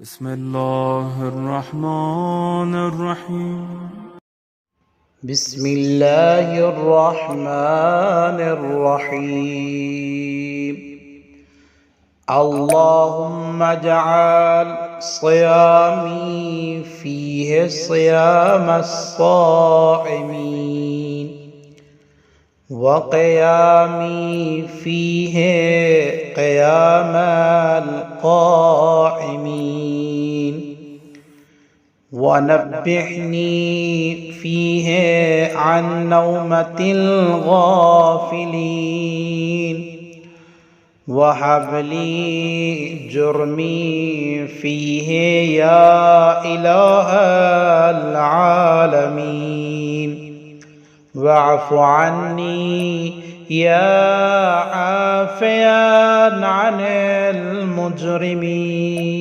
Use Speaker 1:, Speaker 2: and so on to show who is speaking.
Speaker 1: بسم الله الرحمن الرحيم.
Speaker 2: بسم الله الرحمن الرحيم. اللهم اجعل صيامي فيه صيام الصائمين، وقيامي فيه قيام القائمين، ونبحني فيه عن نومة الغافلين، وهب لي جرمي فيه يا إله العالمين، واعف عني يا عافيا عن المجرمين.